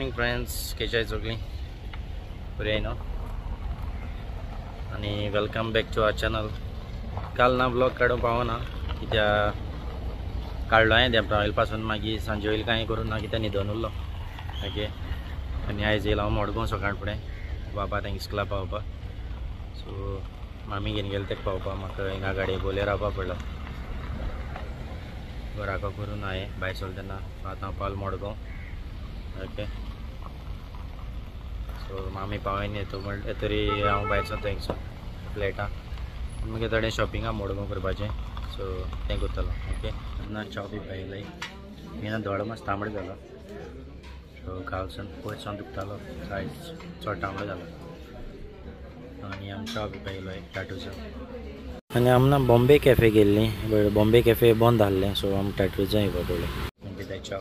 Morning friends, केशाय सगळीं बरी न्हू आनी welcome back to our channel. काल ना ब्लॉग काडूंक पावना कित्याक काडलो हांवें देंपरावेल पासून, मागीर सांजे वयली कांय करून ना कित्याक न्हिदोन उरलो ओके। आनी आयज येयलो हांव मडगांव सकाळ फुडें बाबा तांच्या स्कुला पावोवपाक। सो मामी घेवन गेले ताका पावोवपाक, म्हाका हिंगा गाडये बोलेर रावपा पडलो। राको करून हांवें भायर सरलो तेन्ना आतां हांव पावलो मडगांव ओके। सो मामी पावयन येतो तरी हांव भायर सरता थंयसर फ्लॅटां, मागीर थोडें शॉपिंगा मडगांव करपाचें, सो तें करतलो ओके। ना च्या बी पायलाय येना दोळो मातसो तांबडो जालो, सो कालसून पयरसून दुखतालो, आयज चड तांबडो जालो आनी आमी च्या बी पायलो टाटूसान। आनी आमी ना बॉम्बे कॅफे गेल्लीं, बट बॉम्बे कॅफे बंद आसलें, सो आमी टाटूसान येवपा पडलें कित्याक च्या।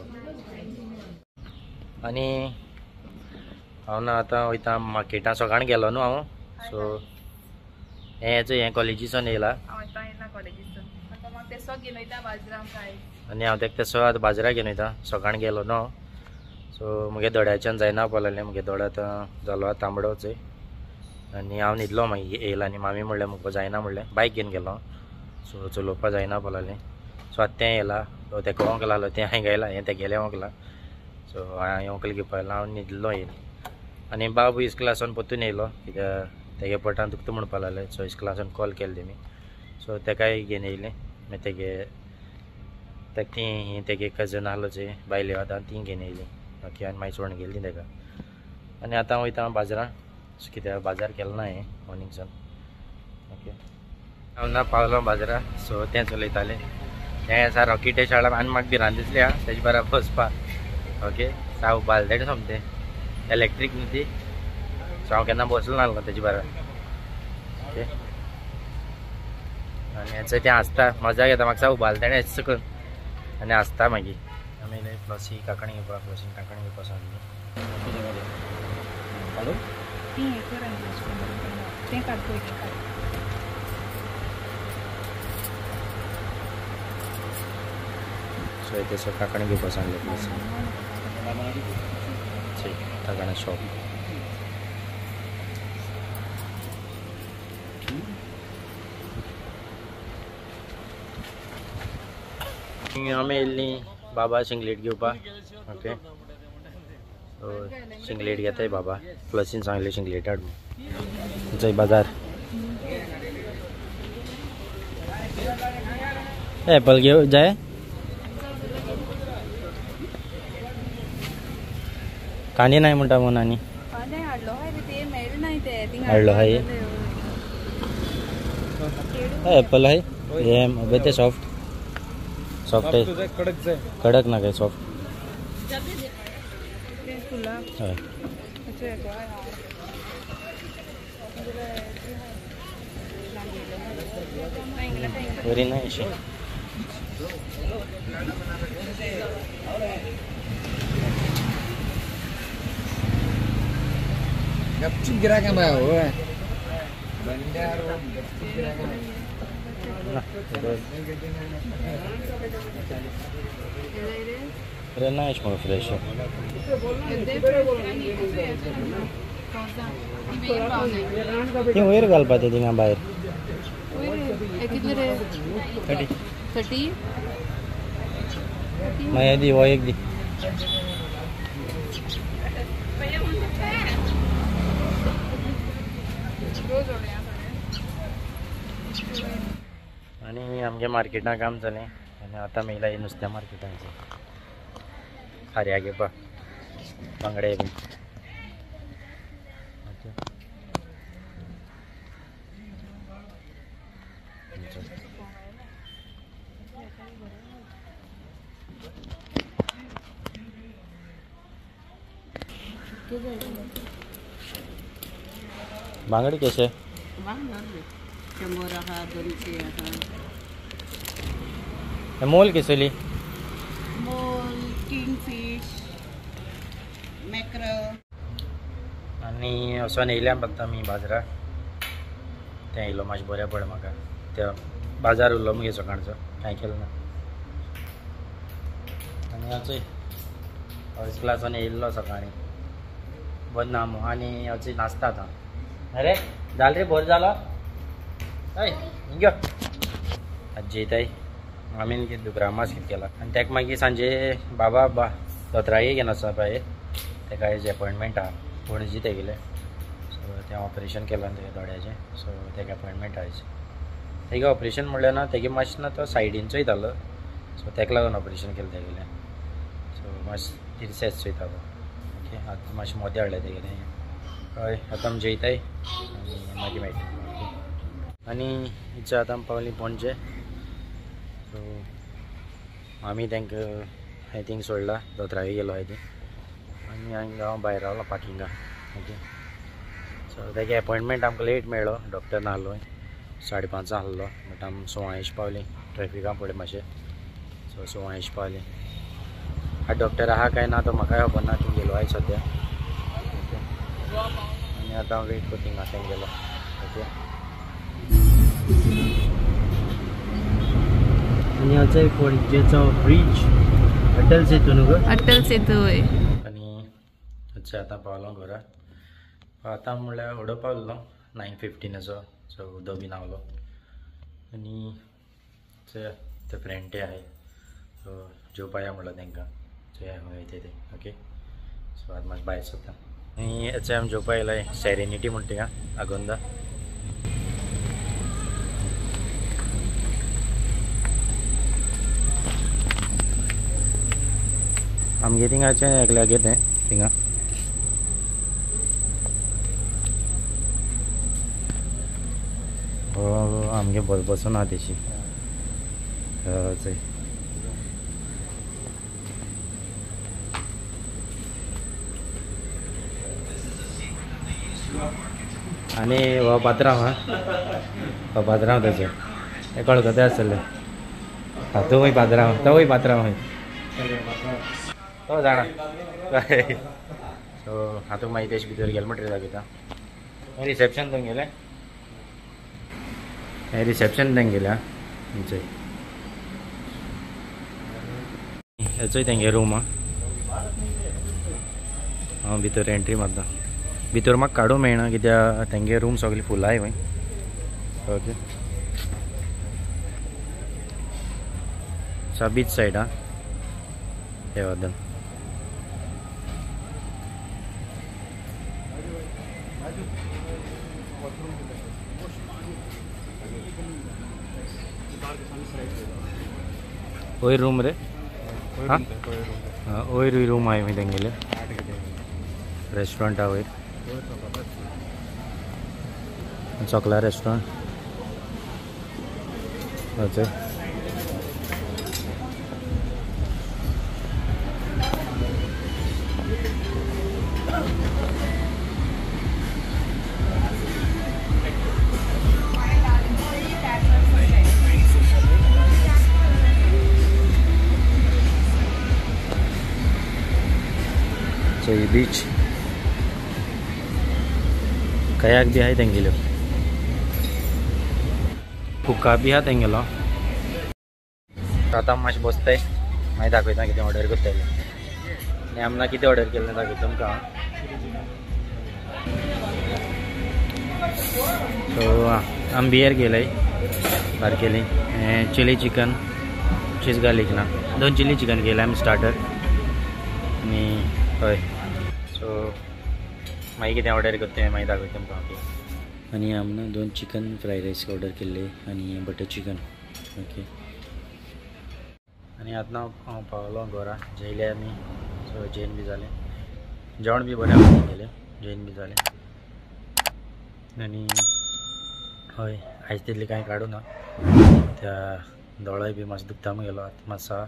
आनी हांव ना आतां वयता मार्केटां, सकाळीं गेलो न्हू हांव, सो हें कॉलेजीसान येयला आनी हांव तेका तेसो आतां बाजाराक घेवन वयता। सकाळीं गेलो न्हू हांव, सो म्हगे दोळ्याच्यान जायना पडलें, म्हगे दोळो आतां जालो तांबडोच आनी हांव न्हिदलो, मागीर येयला आनी मामी म्हणलें म्हाका जायना म्हणलें, बायक घेवन गेलो सो चलोवपा जायना पडलें। सो आतां तें येयला, सो तेका वोंक लागलो, तें हांवें गेलां, हें तेगेलें वोंकलां, सो हांवें वोंकल घेवपा येयलो, हांव न्हिदलो येयन। आनी बाबू इस्कुलासून परतून येयलो कित्याक तेगे पोटान दुखता म्हणपा लागलें, सो इस्कुलासून कॉल केलो तेमी, सो तेकाय घेवन येयलें। मागीर तेगे कजन आसलो चोय बायले आतां ती घेवन येयली ओके, आनी मागीर सोडून गेली तेका। आनी आतां हांव वयता बाजारांत, कित्याक बाजार केलो ना हांवें मॉर्निंगसान ओके। हांव ना पावलो बाजारांत, सो तें चलयतालें, तें आसा रॉकेटे शाळा आनी म्हाका भिरांत दिसली आं तेजे बारा बसपाक ओके। साव बालदेड सोमतें इलेक्ट्रीक न्ही ती, सो हांव केन्ना बसलो नासलो तेजे बारा ओके। आनी हेचो तें हांसता, मजा घेता, म्हाका साव बालदेड हेच सकून आनी हांसता। मागीर आमी फ्लॉसी काकणी घेवपाक, फ्लॉसीन काकणी घेवपाक सांगली हॅलो सो तेसो काकणी घेवपाक सांगले फ्लॉसी काकणा शॉप। आमी येयल्लीं बाबा सिंगलेट घेवपाक ओके, सो सिंगलेट घेताय बाबा, फ्लॉसीन सांगलें सिंगलेट हाड म्हणून। जय बाजार एप्पल घेव जाय, कांदे नाही म्हणटा म्हणून आनी हाडलो हाय एप्पल हाय हे ते सॉफ्ट सॉफ्ट आहे, कडक ना काय सॉफ्ट हय। बरी नाही अशी गपचूप गिरा का भाई हो बंड्यार गपचूप गिरा का नाही मग फ्रेश ती वयर घालपा ते थिंगा भायर 30 मागीर दी हो एक दी आनी आमगे मार्केटां काम जालें आनी आतां मेयला नुस्त्या मार्केटांचें खाऱ्या घेवपाक बांगडे बीन बांगडे कैसे मोल कैसे मोल किंगफिश मॅक्रल आनी वचोन येयल्या फक्त आमी बाजाराक, तें येयलो मातशें बऱ्या पडलें म्हाका, त्या बाजार उरलो मगे सकाळचो कांय केलो ना। आनी आनी आज क्लासान येयल्लो सकाळीं बंद ना मग आणि असे नाचता आता अरे जाल रे बोर झाला हय घेऊ आजी येताय आम्ही कितें दुकरामास कितें केला आनी ताका मागीर सांजे बाबा दोतराई घेवन वचपा पाय ताका आयज अपॉयंटमेंट आहा पणजी तेगेले सो तें ऑपरेशन केलां तेगे दोळ्याचें सो ताका अपॉयंटमेंट आयज तेगे ऑपरेशन म्हणल्यार ना तेगे मातशें ना तो सायडीन चोयतालो सो ताका लागून ऑपरेशन केलें तेगेलें सो मातशें तिरसेंच चोयतालो ओके आतां मातशें मोदें हाडलें तेगेलें हय आतां आमी जेयताय आनी मागीर मेळटा आनी इच्छा आतां आमी पावलीं पणजे सो आमी तांकां हांवें थिंग सोडला दोतराई गेलो हांवें थिंग आनी हांगा हांव भायर रावलो पार्किंगा ओके सो तेगे अपॉयंटमेंट आमकां लेट मेळ्ळो डॉक्टर ना आहलो 5:30 आहलो बट आमी 16:30 पावलीं ट्रॅफिका फुडें मातशें सो 16:30 पावलीं हा डॉक्टर आहा काय ना तो म्हाकाय खबर ना थंय गेलो आयज सद्या ओके आनी आतां हांव वेट करता थिंगा थंय गेलो ओके आनी आजय पणजेचो ब्रिज अटल सेतू न्हू गो अटल सेतू वय आनी अच्छा आतां पावलो घरा आतां म्हणल्यार व्हडो पावलो 9:15 असो सो उदक बीन आवलो आनी ते फ्रेंड ते आहाय सो जेवपा या म्हणलो तांकां सो खंय वयता ते ओके सो आतां मातशें भायर सरता आनी हेचे आमी जेवपा येयलाय सेरेनिटी म्हणटा थिंगा आगोंदा आमगे थिंगाचें एकल्यागे तें थिंगा आमगे बसून आहा तेशी आनी हो पात्रांव हो पात्रांव तेचो हे कळकते आसतले तूंय पात्रांव तोय पात्रांव खंय तो जाणा सो हातूंत मागीर तेश भितर गेले म्हणटा दाखयता रिसेप्शन थंय गेले हे रिसेप्शन थंय गेले थंय हेचोय तेंगे रूम हांव भितर एंट्री मारता भितर म्हाका काडूंक मेळना कित्याक तेंगे रूम सगळे फूल आहाय वय ओके बीच सायड हा हे वादन वयर रूम रे हाँ वयर रूम आहे मी तेंगेले रेस्टॉरंट हा वयर चॉकला रेस्टॉरंट अच्छा सो ये बीच कयाक बी आहाय तेंगेल्यो हुक्का बी आहा तेंगेलो आतां मातशें बसताय मागीर दाखयता कितें ऑर्डर करतले आनी आमना कितें ऑर्डर केलें दाखयता तुमकां सो आमी बियर गेले बारकेली चिली चिकन चीज गार्लीक ना 2 चिली चिकन केले आमी स्टार्टर आनी हय सो मागीर कितें ऑर्डर करता मागीर दाखयता तुमकां ओके आनी आमना 2 चिकन फ्रायड रायस ऑर्डर केल्ले आनी बटर चिकन ओके आनी आतां हांव पावलो घरा जेयले आमी सो जेन बी जालें जेवण बी बरें गेलें जेन बी जालें आनी हय आयज तितलें कांय काडूं ना त्या दोळोय बी मातसो दुखता म्हगेलो आतां मातसो आहा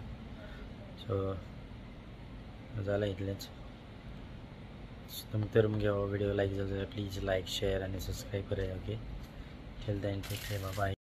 सो जालें इतलेंच तुमकां तर मुगे हो व्हिडिओ लायक जालो जाल्यार प्लीज लायक शेअर आनी सबस्क्रायब करात okay till then take care bye bye